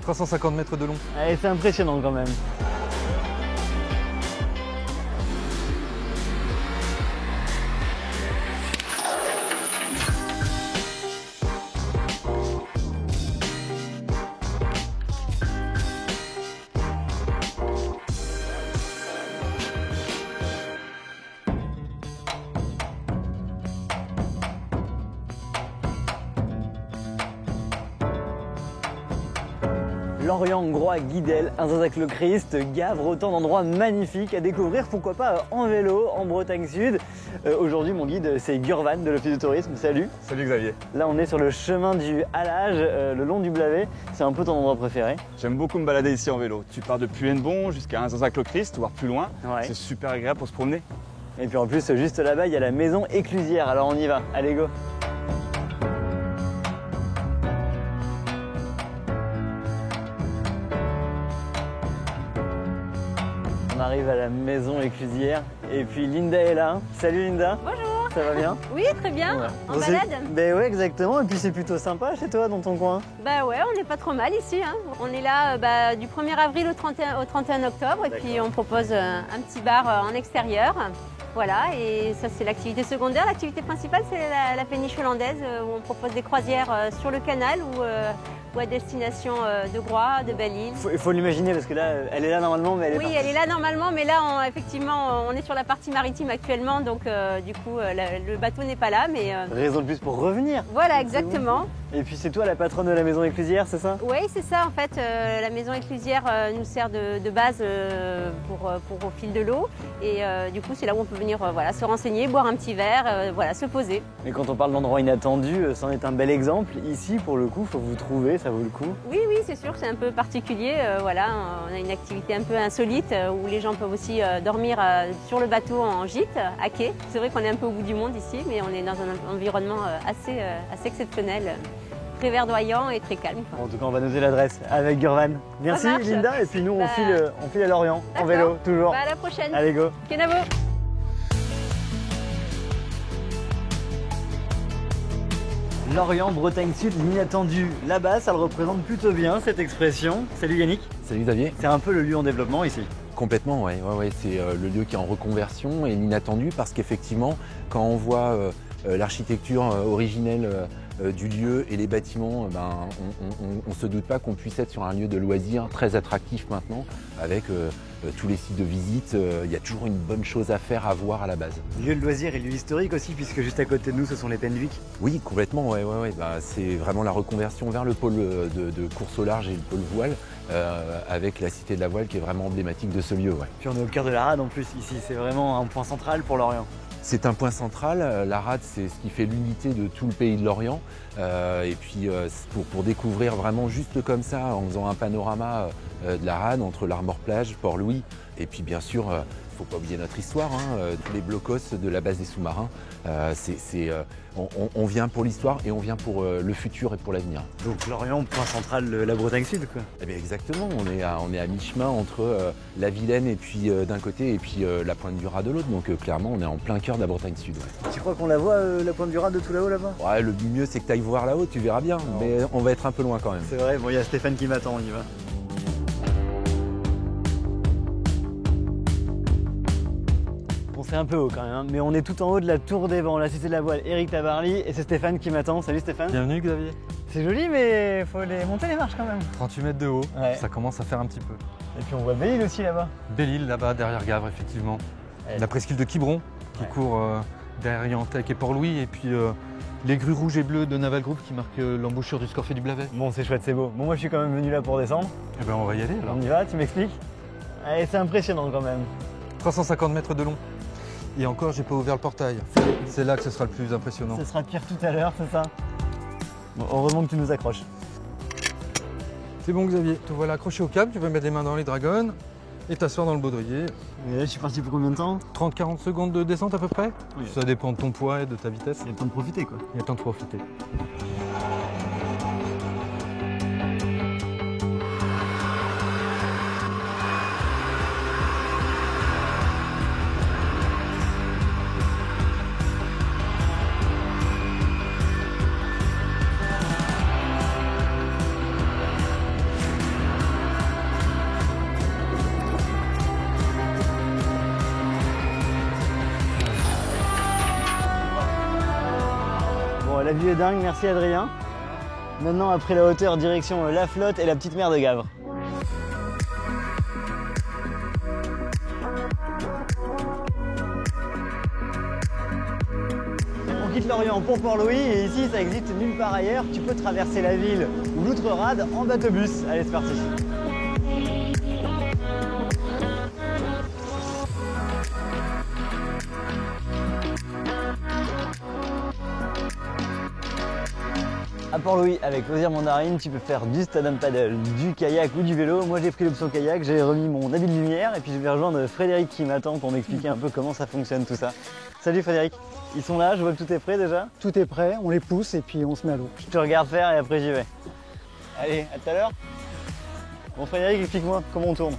350 mètres de long. Allez, c'est impressionnant quand même. Lorient, Groix, Guidel, Inzazac-le-Christ, Gavre, autant d'endroits magnifiques à découvrir, pourquoi pas en vélo en Bretagne Sud. Aujourd'hui, mon guide, c'est Gurvan de l'Office de tourisme. Salut. Salut Xavier. Là, on est sur le chemin du Halage, le long du Blavet. C'est un peu ton endroit préféré? J'aime beaucoup me balader ici en vélo. Tu pars de Puy-en-Bon jusqu'à Inzazac-le-Christ, voire plus loin. Ouais. C'est super agréable pour se promener. Et puis en plus, juste là-bas, il y a la maison éclusière. Alors on y va. Allez, go. On arrive à la maison éclusière et puis Linda est là. Salut Linda. Bonjour. Ça va bien? Oui, très bien. Ouais. En Bon, balade? Ben ouais, exactement. Et puis c'est plutôt sympa chez toi, dans ton coin. Bah ouais, on n'est pas trop mal ici. Hein. On est là du 1er avril au 31 octobre et puis on propose un petit bar en extérieur. Voilà, et ça c'est l'activité secondaire. L'activité principale c'est la péniche hollandaise où on propose des croisières sur le canal ou à destination de Groix, de Belle-Île. Il faut l'imaginer parce que là, elle est là normalement, mais elle est Oui, partie. elle est là normalement, mais là effectivement on est sur la partie maritime actuellement, donc du coup le bateau n'est pas là, mais Raison de plus pour revenir. voilà exactement. Et puis c'est toi la patronne de la maison éclusière, c'est ça? Oui, c'est ça en fait. La maison éclusière nous sert de base pour au fil de l'eau, et du coup c'est là où on peut venir voilà, se renseigner, boire un petit verre, voilà, se poser. Mais quand on parle d'endroits inattendus, c'en est un bel exemple. Ici, pour le coup, faut vous trouver, ça vaut le coup. Oui, c'est sûr, c'est un peu particulier. Voilà, on a une activité un peu insolite où les gens peuvent aussi dormir sur le bateau en gîte, à quai. C'est vrai qu'on est un peu au bout du monde ici, mais on est dans un environnement assez exceptionnel, très verdoyant et très calme. En tout cas, on va noter l'adresse avec Gurvan. Merci marche. Linda. Et puis nous, on Bah, file à Lorient, en d'accord. vélo, toujours. Bah, à la prochaine. Allez, go. Kenavo. Lorient, Bretagne Sud, l'inattendu. Là-bas, ça le représente plutôt bien, cette expression. Salut Yannick. Salut Xavier. C'est un peu le lieu en développement ici. Complètement, ouais, c'est le lieu qui est en reconversion et l'inattendu parce qu'effectivement, quand on voit l'architecture originelle du lieu et les bâtiments, on ne se doute pas qu'on puisse être sur un lieu de loisirs très attractif maintenant avec tous les sites de visite. Il y a toujours une bonne chose à faire, à voir à la base. Lieu de loisirs et lieu historique aussi, puisque juste à côté de nous, ce sont les Penvic. Oui, complètement, c'est vraiment la reconversion vers le pôle de course au large et le pôle voile avec la Cité de la Voile qui est vraiment emblématique de ce lieu. Ouais. Puis on est au cœur de la rade en plus ici, c'est vraiment un point central pour Lorient. C'est un point central, la rade c'est ce qui fait l'unité de tout le pays de Lorient et puis pour découvrir vraiment juste comme ça en faisant un panorama de la rade entre l'Armor-Plage, Port-Louis et puis bien sûr il ne faut pas oublier notre histoire, tous les blocos de la base des sous-marins, on vient pour l'histoire et on vient pour le futur et pour l'avenir. Donc Lorient, point central de la Bretagne Sud quoi. Eh bien exactement, on est à mi-chemin entre la Vilaine et puis d'un côté et puis la Pointe du Raz de l'autre, donc clairement on est en plein cœur de la Bretagne Sud. Ouais. Tu crois qu'on la voit la Pointe du Raz de tout là-haut là-bas? Ouais, le mieux c'est que tu ailles voir là-haut, tu verras bien, mais on va être un peu loin quand même. C'est vrai, bon il y a Stéphane qui m'attend, on y va. C'est un peu haut quand même, hein. Mais on est tout en haut de la Tour des Vents, la Cité de la Voile, Éric Tabarly, et c'est Stéphane qui m'attend. Salut Stéphane. Bienvenue Xavier. C'est joli mais faut les monter les marches quand même. 38 mètres de haut, Ouais. ça commence à faire un petit peu. Et puis on voit Belle-Île aussi là-bas. Belle-Île là-bas, derrière Gavre, effectivement. Ouais. La presqu'île de Quiberon qui court derrière Yantec et Port-Louis, et puis les grues rouges et bleues de Naval Group qui marquent l'embouchure du Scorfet du Blavet. Bon c'est chouette, c'est beau. Bon moi je suis quand même venu là pour descendre. Eh ben on va y aller alors. On y va, tu m'expliques? Allez, c'est impressionnant quand même. 350 mètres de long. Et encore, j'ai pas ouvert le portail. C'est là que ce sera le plus impressionnant. Ce sera pire tout à l'heure, c'est ça? Bon, heureusement que tu nous accroches. C'est bon Xavier, te voilà accroché au câble, tu peux mettre les mains dans les dragons et t'asseoir dans le baudrier. Et là je suis parti pour combien de temps? 30-40 secondes de descente à peu près. Oui. Ça dépend de ton poids et de ta vitesse. Il y a le temps de profiter quoi. Il y a le temps de profiter. La vue est dingue, merci Adrien. Maintenant, après la hauteur, direction La Flotte et la petite mer de Gavre. On quitte Lorient pour Port-Louis et ici, ça existe nulle part ailleurs. Tu peux traverser la ville ou l'Outre-Rade en bateau-bus. Allez, c'est parti. À Port-Louis, avec Loisirs Mandarine, tu peux faire du stand-up paddle, du kayak ou du vélo. Moi, j'ai pris l'option kayak, j'ai remis mon habit de lumière et puis je vais rejoindre Frédéric qui m'attend pour m'expliquer un peu comment ça fonctionne tout ça. Salut Frédéric, ils sont là, je vois que tout est prêt déjà. Tout est prêt, on les pousse et puis on se met à l'eau. Je te regarde faire et après j'y vais. Allez, à tout à l'heure. Bon Frédéric, explique-moi comment on tourne.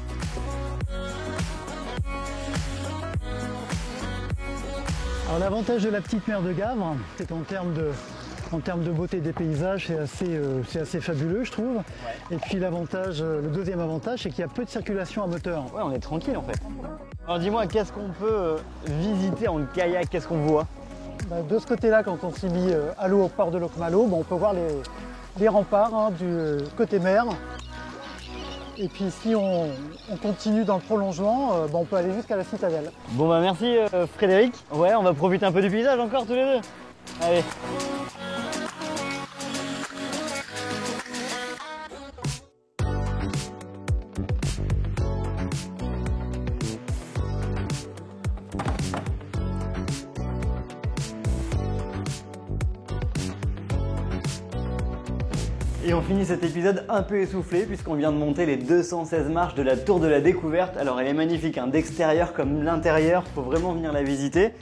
Alors l'avantage de la petite mer de Gavre, c'est qu'en termes de beauté des paysages, c'est assez fabuleux, je trouve. Et puis le deuxième avantage, c'est qu'il y a peu de circulation à moteur. Ouais, on est tranquille en fait. Alors dis-moi, qu'est-ce qu'on peut visiter en kayak, qu'est-ce qu'on voit? De ce côté-là, quand on s'y met à l'eau au port de Locmalo, on peut voir les remparts du côté mer. Et puis si on continue dans le prolongement, on peut aller jusqu'à la citadelle. Bon bah merci Frédéric. Ouais, on va profiter un peu du paysage encore tous les deux. Allez. Et on finit cet épisode un peu essoufflé puisqu'on vient de monter les 216 marches de la Tour de la Découverte. Alors elle est magnifique, hein, d'extérieur comme l'intérieur, faut vraiment venir la visiter.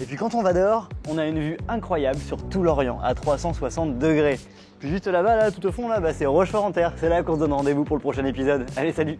Et puis quand on va dehors, on a une vue incroyable sur tout l'Orient à 360 degrés. Puis juste là-bas, là, tout au fond, là, c'est Rochefort-en-Terre. C'est là qu'on se donne rendez-vous pour le prochain épisode. Allez, salut!